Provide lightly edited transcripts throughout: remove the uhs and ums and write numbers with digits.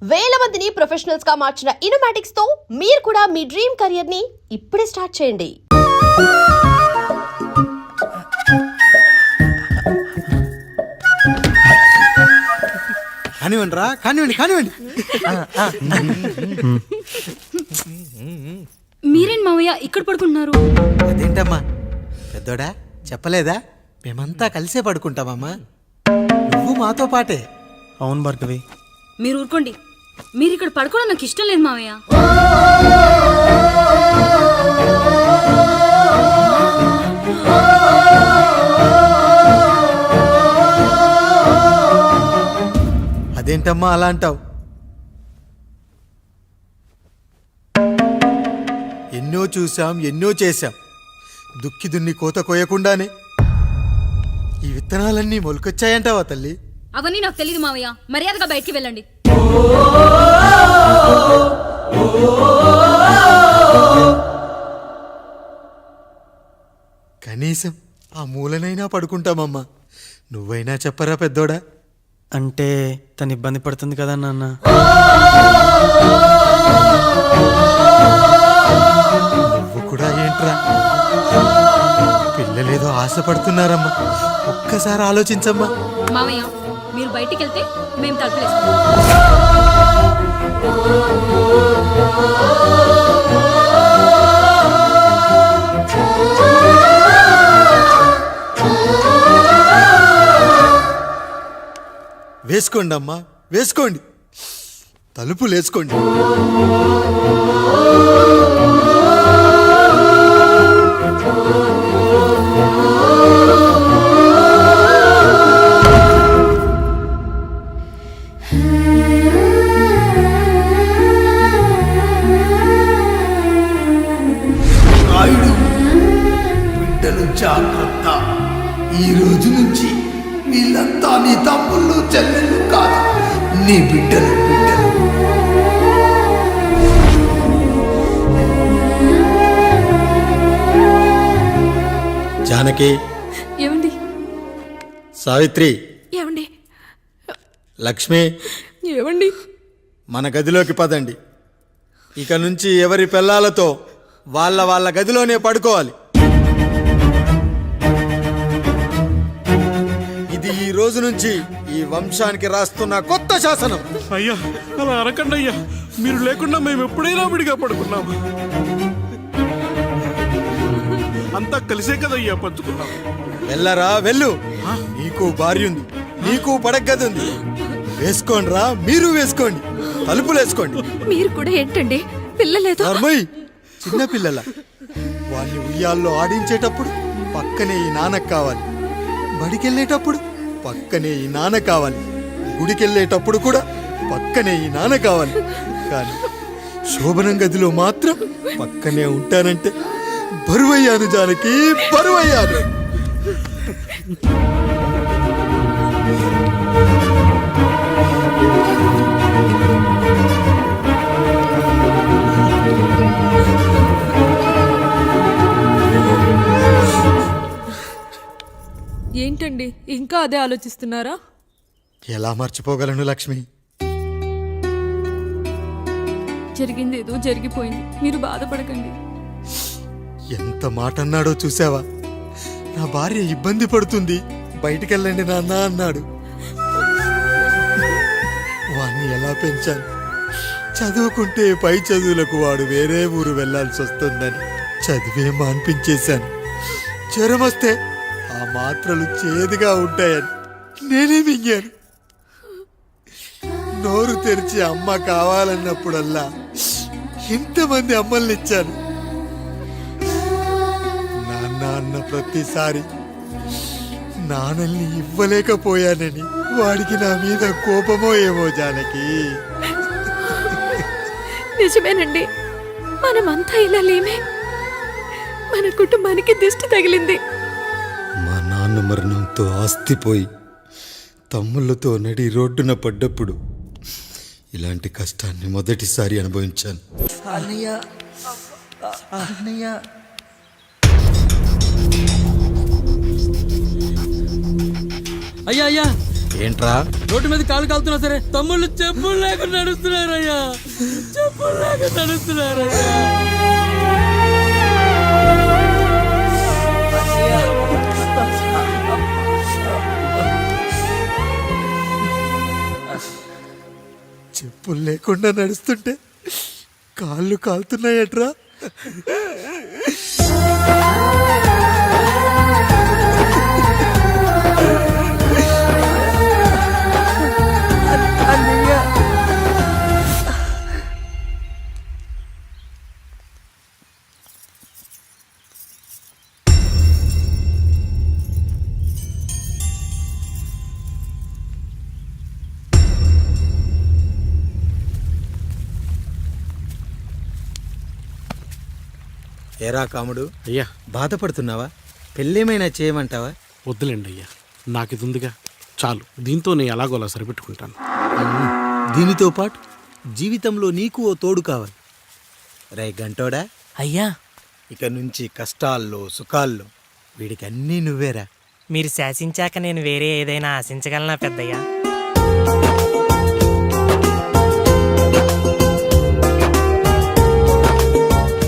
వేల మందిని ప్రొఫెషనల్స్ గా మార్చిన ఇనోమాటిక్స్ తో మీరు కూడా మీ డ్రీమ్ కెరియర్ ని ఇప్పుడే స్టార్ట్ చేయండి. కానివ్వండి. మీరేం మావయ్య ఇక్కడ పడుకుంటున్నారు? అదేంటమ్మా పెద్దోడా చెప్పలేదా? మేమంతా కలిసే పడుకుంటామమ్మా. నువ్వు మాతో పాటే. అవును భార్గవి. మీరు ఊరుకోండి. మీరు ఇక్కడ పడుకోవడం నాకు ఇష్టం లేదు మావయ్య. అదేంటమ్మా అలా అంటావు? ఎన్నో చూసాం, ఎన్నో చేశాం. దుక్కి దున్ని కోత కోయకుండానే ఈ విత్తనాలన్నీ మొలకొచ్చాయంటావా తల్లి? అవన్నీ నాకు తెలియదు మావయ్య. మర్యాదగా బయటికి వెళ్ళండి. కనీసం ఆ మూలనైనా పడుకుంటామమ్మా. నువ్వైనా చెప్పరా పెద్దోడా? అంటే తను ఇబ్బంది పడుతుంది కదా నాన్న. నువ్వు కూడా ఏంట్రా? పిల్లలేదో ఆశపడుతున్నారమ్మా. ఒక్కసారి ఆలోచించమ్మా. మావయ్య మీరు బయటికి వెళ్తే మేము తలుపులేస్తాం. వేసుకోండి అమ్మా, వేసుకోండి. తలుపులు వేసుకోండి. బిడ్డలు జాగ్రత్త. ఈ రోజు నుంచి వీళ్ళంతా నీ తమ్ముళ్ళు చెల్లెళ్ళు కాదు, నీ బిడ్డలు. జానకి, ఏమండి? సావిత్రి, ఏమండి? లక్ష్మి, ఏమండి? మన గదిలోకి పదండి. ఇక నుంచి ఎవరి పిల్లలతో వాళ్ళ గదిలోనే పడుకోవాలి. ఇది ఈ రోజు నుంచి ఈ వంశానికి రాస్తున్న కొత్త శాసనం. అయ్యా అలా అనకండి అయ్యా. మీరు లేకుండా మేము ఎప్పుడైనా విడిగా పడుకున్నాము. అంతా కలిసే కదయ్యా పంచుకున్నాము. వెళ్ళరా వెళ్ళు. నీకు భార్య ఉంది, నీకు పడగది ఉంది. వేసుకోండి రా, మీరు వేసుకోండి. తలుపులు వేసుకోండి. మీరు కూడా ఏంటండి పిల్లలేదు? చిన్న పిల్లల వాళ్ళని ఉయ్యాల్లో ఆడించేటప్పుడు పక్కనే ఈ నాన్న కావాలి. బడికెళ్ళేటప్పుడు పక్కనే ఈ నాన్న కావాలి. గుడికెళ్ళేటప్పుడు కూడా పక్కనే ఈ నాన్న కావాలి. కానీ శోభనం గదిలో మాత్రం పక్కనే ఉంటానంటే బరువయ్యాను జానకి, బరువయ్యాను. ఏంటండి ఇంకా అదే ఆలోచిస్తున్నారా? ఎలా మర్చిపోగలను లక్ష్మి? జరిగింది ఏదో జరిగిపోయింది, మీరు బాధపడకండి. ఎంత మాట అన్నాడో చూసావా? నా భార్య ఇబ్బంది పడుతుంది, బయటికెళ్ళండి నాన్న అన్నాడు. వాణ్ణి ఎలా పెంచాను? చదువుకుంటే పై చదువులకు వాడు వేరే ఊరు వెళ్లాల్సి వస్తుందని చదివే మాన్పించేశాను. జ్వరం వస్తే ఆ మాత్రలు చేదుగా ఉంటాయని నేనే మింగాను. నోరు తెరిచి అమ్మ కావాలన్నప్పుడల్లా ఎంతమంది అమ్మల్ని ఇచ్చాను. నాన్న అన్న ప్రతిసారి నాన్నల్ని ఇవ్వలేకపోయానని వాడికి నా మీద కోపమో ఏమో జానకి. నిజమేనండి, మనమంతా ఇలా లేమే. మన కుటుంబానికి దిష్టి తగిలింది. మా నాన్న మరణంతో ఆస్తిపోయి తమ్ముళ్ళతో నడి రోడ్డున పడ్డప్పుడు ఇలాంటి కష్టాన్ని మొదటిసారి అనుభవించాను. అయ్యా ఏంట్రా రోడ్డు మీద కాలు కాలుతున్నా సరే తమ్ముళ్ళు చెప్పులు లేకుండా నడుస్తున్నారయ్యా, చెప్పులు లేకుండా నడుస్తున్నారయ్యా. చెప్పులు లేకుండా నడుస్తుంటే కాళ్ళు కాలుతున్నాయట్రా. ఏరా కాముడు, అయ్యా బాధపడుతున్నావా? పెళ్ళేమైనా చేయమంటావా? వద్దులేండి అయ్యా, నాకు ఇది ఉందిగా చాలు, దీంతో నేను ఎలాగోలా సరిపెట్టుకుంటాను. దీనితో పాటు జీవితంలో నీకు ఓ తోడు కావాలి. రే గంటోడా, అయ్యా ఇక నుంచి కష్టాల్లో సుఖాల్లో వీడికి అన్నీ నువ్వేరా. మీరు శాసించాక నేను వేరే ఏదైనా ఆశించగలనా పెద్దయ్యా?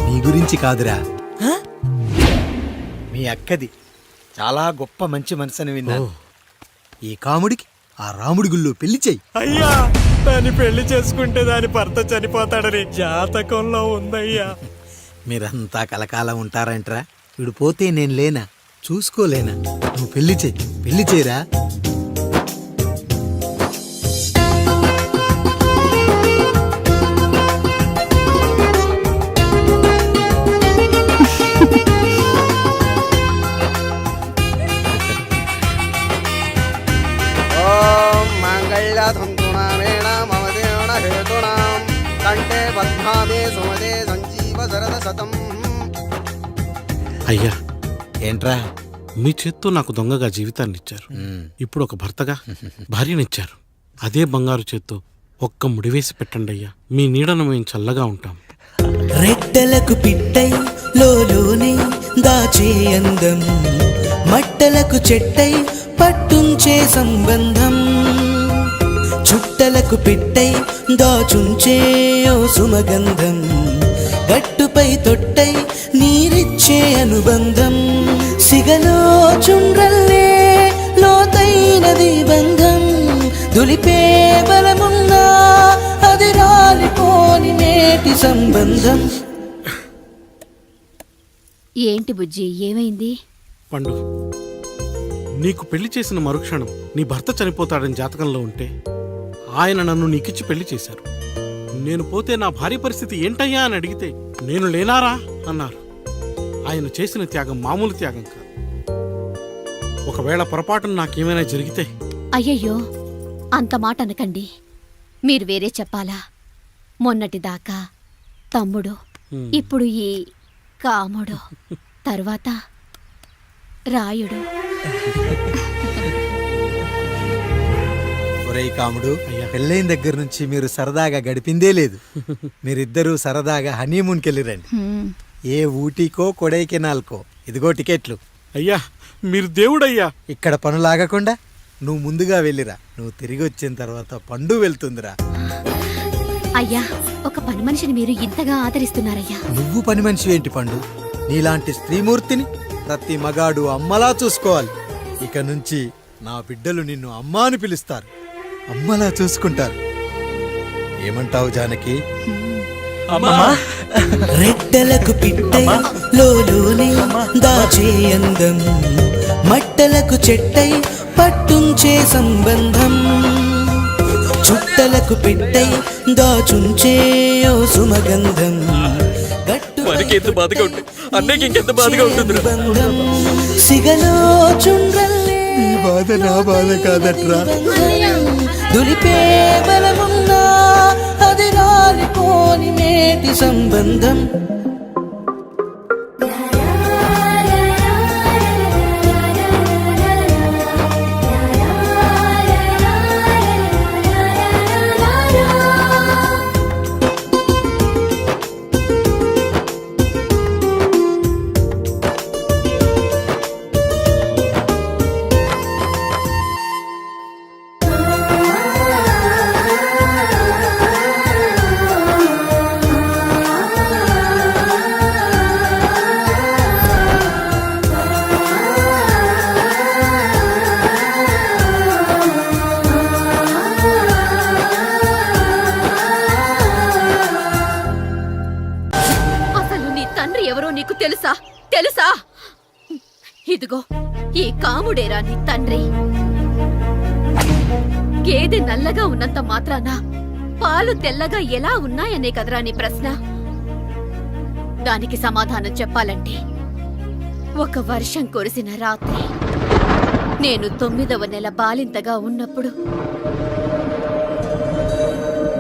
నీ గురించి కాదురా, మీ అక్కది చాలా గొప్ప మంచి మనసుని విన్నాను. ఈ కాముడికి ఆ రాముడి గుళ్ళో పెళ్లి చెయ్యి. అయ్యా దాన్ని పెళ్లి చేసుకుంటే దాని భర్త చనిపోతాడని జాతకంలో ఉందయ్యా. మీరంతా కలకాలం ఉంటారంట్రా. వీడు పోతే నేను లేనా, చూసుకోలేనా? నువ్వు పెళ్లి చెయ్యి, పెళ్లి చేయరా. అయ్యా ఏంట్రా? మీ చేత్తో నాకు దొంగగా జీవితాన్ని ఇచ్చారు, ఇప్పుడు ఒక భర్తగా భార్యనిచ్చారు. అదే బంగారు చేత్తో ఒక్క ముడివేసి పెట్టండి అయ్యా, మీ నీడను మేము చల్లగా ఉంటాం. రెట్టలకు పిట్టై లోలోనే దాచే అందం, మట్టలకు చెట్టై పట్టుంచే సంబంధం, చుట్టలకు పెట్టై దాచుంచే ఓ సుమగంధం, గట్టుపై తొట్టై నీరిచ్చే అనుబంధం, సిగలో చుండ్రల్లే లోతైనది బంధం, దులిపే బలమున్నా అది రాలిపోని నేటి సంబంధం. ఏంటి బుజ్జి, ఏమైంది? పండు, నీకు పెళ్లి చేసిన మరుక్షణం నీ భర్త చనిపోతాడని జాతకంలో ఉంటే ఆయన నన్ను నీకిచ్చి పెళ్లి చేశారు. నేను పోతే నా భార్య పరిస్థితి ఏంటయ్యా అని అడిగితే నేను లేనారా అన్నారు. ఆయన చేసిన త్యాగం మామూలు త్యాగం కాదు. ఒకవేళ పొరపాటున నాకేమైనా జరిగితే? అయ్యయ్యో, అంత మాట అనకండి. మీరు వేరే చెప్పాలా? మొన్నటిదాకా తమ్ముడు, ఇప్పుడు ఈ కాముడు, తర్వాత రాయుడు. ఒరేయ్ కాముడు, పెళ్ళైన దగ్గర నుంచి మీరు సరదాగా గడిపిందే లేదు. మీరిద్దరూ సరదాగా హనీమూన్కి వెళ్ళిరండి. ఏ ఊటీకో కొడైకెనాల్కో. ఇదిగో టికెట్లు. అయ్యా మీరు దేవుడయ్యా. ఇక్కడ పనులాగకుండా నువ్వు ముందుగా వెళ్ళిరా. నువ్వు తిరిగి వచ్చిన తర్వాత పండు వెళ్తుందిరా. అయ్యా, ఒక పని మనిషిని మీరు ఇంతగా ఆదరిస్తున్నారయ్యా. నువ్వు పని మనిషి ఏంటి పండు? నీలాంటి స్త్రీమూర్తిని ప్రతి మగాడు అమ్మలా చూసుకోవాలి. ఇక నుంచి నా బిడ్డలు నిన్ను అమ్మా అని పిలుస్తారు, అమ్మలా చూసుకుంటారు. ఏమంటావు జానకి? రెట్టలకు పిట్టై లోలోనే దాచే అందం, మట్టలకు చెట్టై పట్టుంచే సంబంధం, చుట్టలకు పెట్టై దాచుంచే ఓ సుమగంధం, ఎంత బాధగా ఉంటుంది అన్నకి ఇంకెంత బాధగా ఉంటుంది. సిగలో చుండ్రల్లే ఈ బాధ నా బాధ కాదట్రా. దులిపే బలమున్నా అది రాలిపోని నేటి సంబంధం. నీకు తెలుసా తెలుసా? ఇదిగో ఈ కాముడేరా నీ తండ్రి. గేదె నల్లగా ఉన్నంత మాత్రాన పాలు తెల్లగా ఎలా ఉన్నాయనే కదరా నీ ప్రశ్న. దానికి సమాధానం చెప్పాలంటే ఒక వర్షం కురిసిన రాత్రి నేను 9వ నెల బాలింతగా ఉన్నప్పుడు.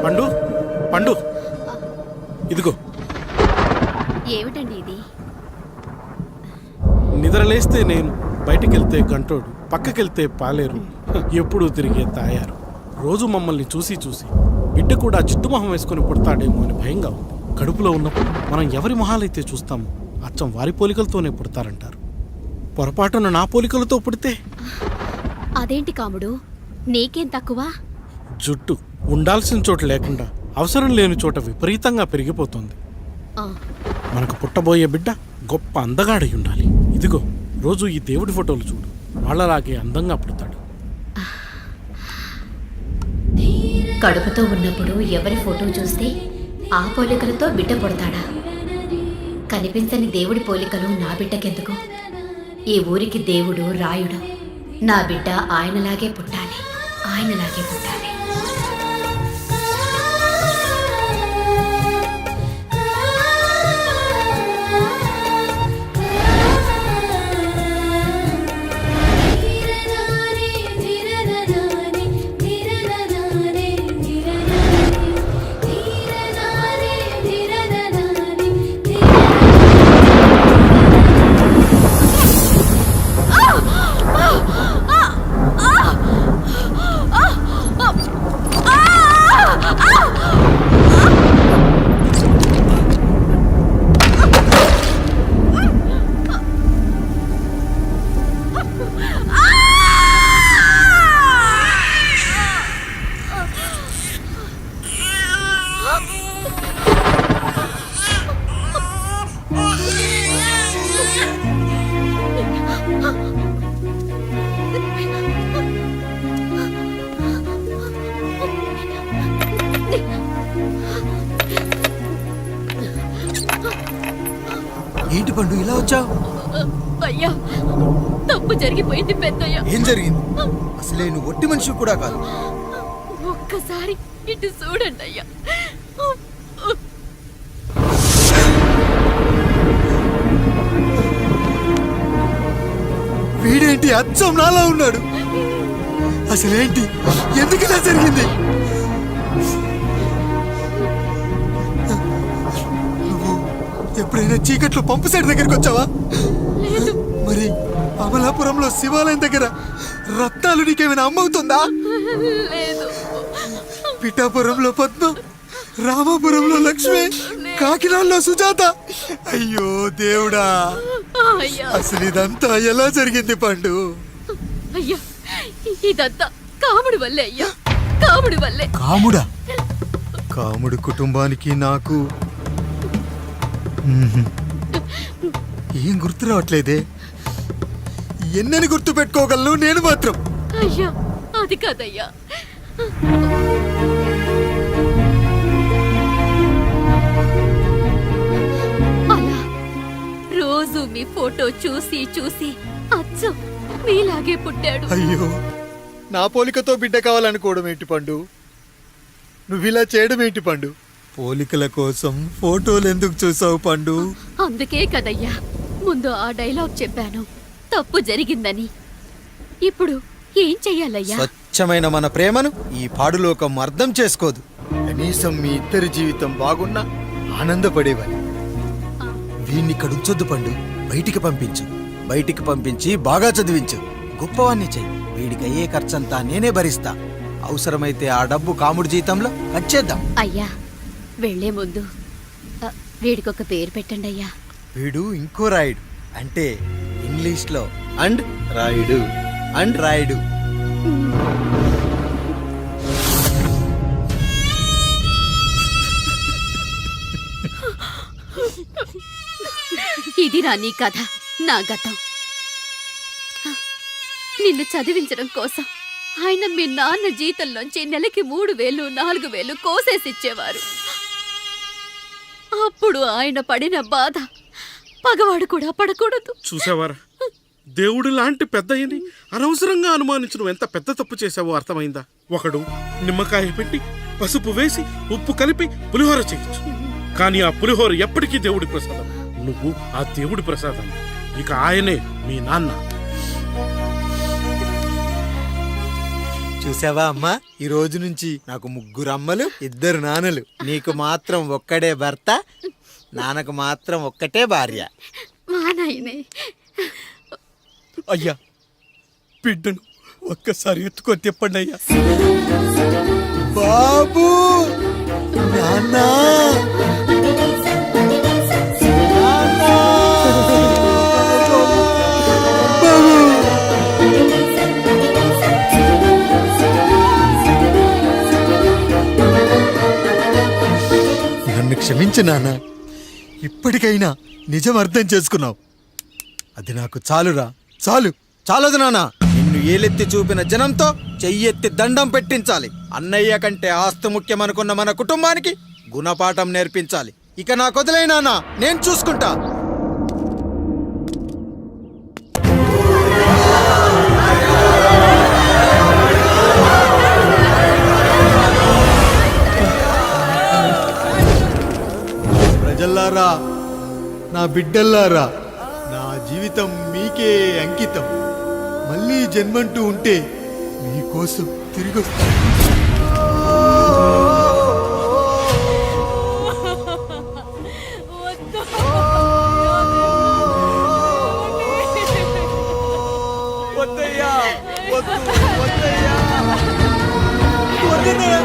పండు పండు ఇదిగో. ఏమిటండి ఇది? నిద్రలేస్తే నేను, బయటికెళ్తే గంటోడు, పక్కకెళ్తే పాలేరు, ఎప్పుడూ తిరిగే తాయారు. రోజు మమ్మల్ని చూసి చూసి బిడ్డ కూడా చిట్టుమొహం వేసుకుని పుడతాడేమో అని భయంగా ఉంది. కడుపులో ఉన్నప్పుడు మనం ఎవరి మొహాలైతే చూస్తామో అచ్చం వారి పోలికలతోనే పుడతారంటారు. పొరపాటున నా పోలికలతో పుడితే? అదేంటి కాముడు, నీకేం తక్కువ? జుట్టు ఉండాల్సిన చోట లేకుండా అవసరం లేని చోట విపరీతంగా పెరిగిపోతుంది. మనకు పుట్టబోయే బిడ్డ గొప్ప అందగాడై ఉండాలి. ఇదిగో రోజు ఈ దేవుడి ఫోటోలు చూడు, వాళ్ళలాగే అందంగా పుడతాడు. కడుపుతో ఉన్నప్పుడు ఎవరి ఫోటో చూస్తే ఆ పోలికలతో బిడ్డ పుడతాడా? కనిపించని దేవుడి పోలికలు నా బిడ్డకెందుకు? ఈ ఊరికి దేవుడు రాయుడు. నా బిడ్డ ఆయనలాగే పుట్టాలి, ఆయనలాగే పుట్టాలి. ఏంటి పండు ఇలా వచ్చావు? అయ్యా, తప్పు జరిగిపోయింది పెద్దయ్యా. ఏం జరిగింది? అసలే నువ్వు ఒట్టి మనిషి కూడా కాదు. ఒక్కసారి ఇటు చూడండి అయ్యా. వీడేంటి అచ్చం నాలా ఉన్నాడు? అసలేంటి, ఎందుకు ఇలా జరిగింది? నువ్వు ఎప్పుడైనా చీకట్లో పంపు సైడ్ దగ్గరికి వచ్చావా? మరి అమలాపురంలో శివాలయం దగ్గర రత్నాలు నీకేమైనా అమ్మవుతుందా? పిఠాపురంలో పద్మ, రామాపురంలో లక్ష్మి, కాకినాడలో సుజాత. అయ్యో దేవుడా, అసలు ఇదంతా ఎలా జరిగింది పండు? అయ్యా, ఇదంతా కాముడి వల్లే అయ్యా, కాముడి వల్లే. కాముడా? కాముడి కుటుంబానికి నాకు ఏం గుర్తు రావట్లేదే. ఎన్నని గుర్తు పెట్టుకోగలను నేను మాత్రం? అయ్యా, అది కాదయ్యా. అలా రోజు మీ ఫోటో చూసి చూసి అచ్చం మీలాగే పుట్టాడు. అయ్యో, నా పోలికతో బిడ్డ కావాలనుకోవడం ఏంటి పండు? నువ్విలా చేయడం ఏంటి పండు? పోలికల కోసం ఫోటోలు ఎందుకు చూసావు పండు? అందుకే కదయ్యా ముందు ఆ డైలాగ్ చెప్పాను, తప్పు జరిగిందని. ఇప్పుడు ఏం చెయ్యాలయ్యా? స్వచ్ఛమైన మన ప్రేమను ఈ పాడులోకం అర్థం చేసుకోదు. కనీసం మీ ఇద్దరి జీవితం బాగున్నా ఆనందపడేవాడి. వీణ్ణి ఇక్కడ ఉంచొద్దు పండు, బయటికి పంపించు. బయటికి పంపించి బాగా చదివించు, గొప్పవాణ్ణి చెయ్యి. వీడికి అయ్యే ఖర్చంతా నేనే భరిస్తా. అవసరమైతే ఆ డబ్బు కాముడి జీతంలో వచ్చేద్దాం. అయ్యా, వెళ్లే ముందు వీడికొక పేరు పెట్టండి అయ్యా. వీడు ఇంకో రాయుడు, అంటే ఇంగ్లీష్లో అండ్ రాయుడు, అండ్ రాయుడు. ఇది రా నీ కథ, నా గతం. నిన్ను చదివించడం కోసం ఆయన మీ నాన్న జీతంలోంచి నెలకి 3,000, 4,000 కోసేసిచ్చేవారు. అప్పుడు ఆయన పడిన బాధ పగవాడు కూడా పడకూడదు. చూసావారా, దేవుడు లాంటి పెద్దయ్యని అనవసరంగా అనుమానించడం ఎంత పెద్ద తప్పు చేశావో అర్థమైందా? ఒకడు నిమ్మకాయ పెట్టి పసుపు వేసి ఉప్పు కలిపి పులిహోర చేయొచ్చు, కానీ ఆ పులిహోర ఎప్పటికీ దేవుడి ప్రసాదం. నువ్వు ఆ దేవుడి ప్రసాదం. ఇక ఆయనే మీ నాన్న. చూసావా అమ్మా, ఈ రోజు నుంచి నాకు 3 అమ్మలు 2 నాన్నలు. నీకు మాత్రం ఒక్కడే భర్త, నాన్నకు మాత్రం ఒక్కటే భార్య. మా నాయనే. అయ్యా, బిడ్డను ఒక్కసారి ఎత్తుకొని తిప్పండి అయ్యా. బాబు, నాన్న, నన్ను క్షమించు నాన్న. ఇప్పటికైనా నిజం అర్థం చేసుకున్నావు. అది నాకు చాలురా, చాలదు నాన్న. నిన్ను ఏలెత్తి చూపిన జనంతో చెయ్యెత్తి దండం పెట్టించాలి. అన్నయ్య కంటే ఆస్తి ముఖ్యమనుకున్న మన కుటుంబానికి గుణపాఠం నేర్పించాలి. ఇక నాకు వదిలే నాన్న, నేను చూసుకుంటా. ప్రజల్లారా, నా బిడ్డల్లారా, నా జీవితం మీకే అంకితం. మళ్ళీ జన్మంటూ ఉంటే మీకోసం తిరిగి వస్తాను. వద్దయ్యా, వద్దు, వద్దయ్యా, వద్దయ్యా.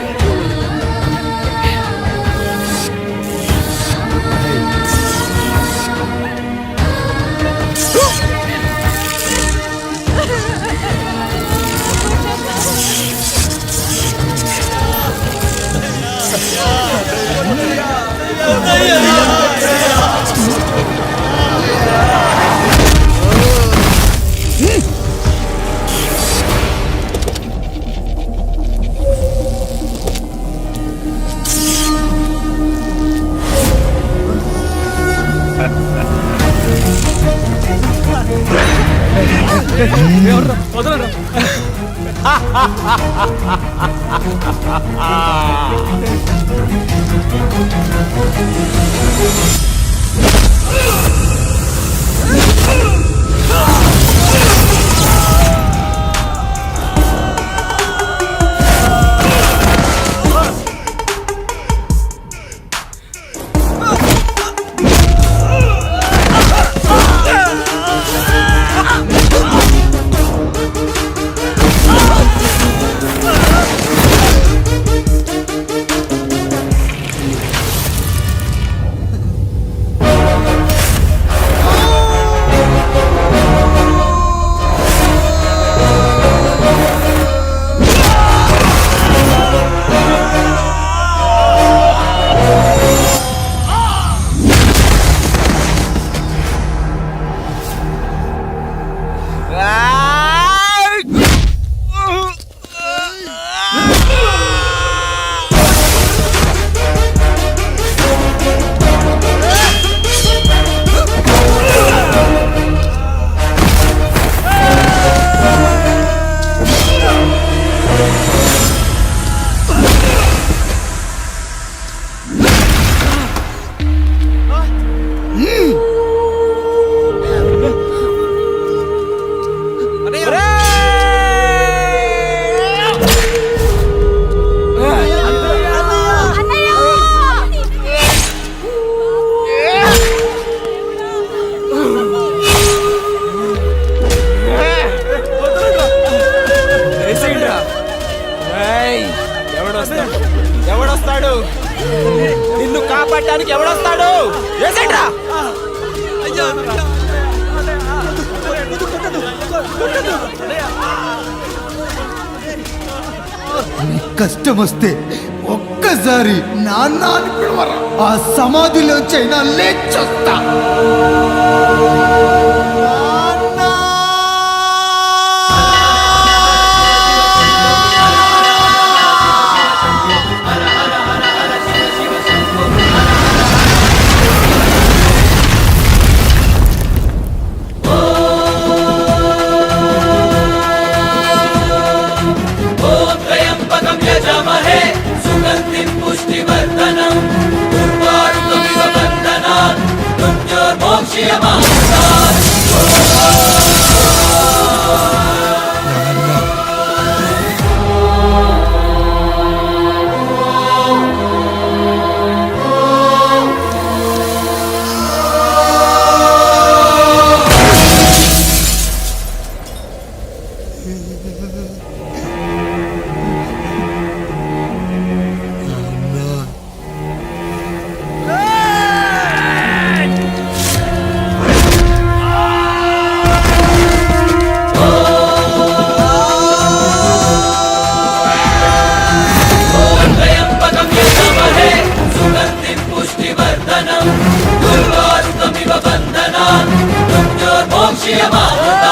వదలరా. ఎవడొస్తాడు? నిన్ను కాపాడటానికి ఎవడొస్తాడు? కష్టం వస్తే ఒక్కసారి నాన్న అని పిలవరా, ఆ సమాధిలోంచైనా లేచొస్తా. పుష్టివర్ధనం దుర్వారుకమివ బంధనాన్ మృత్యోర్మోక్ష్యమామృత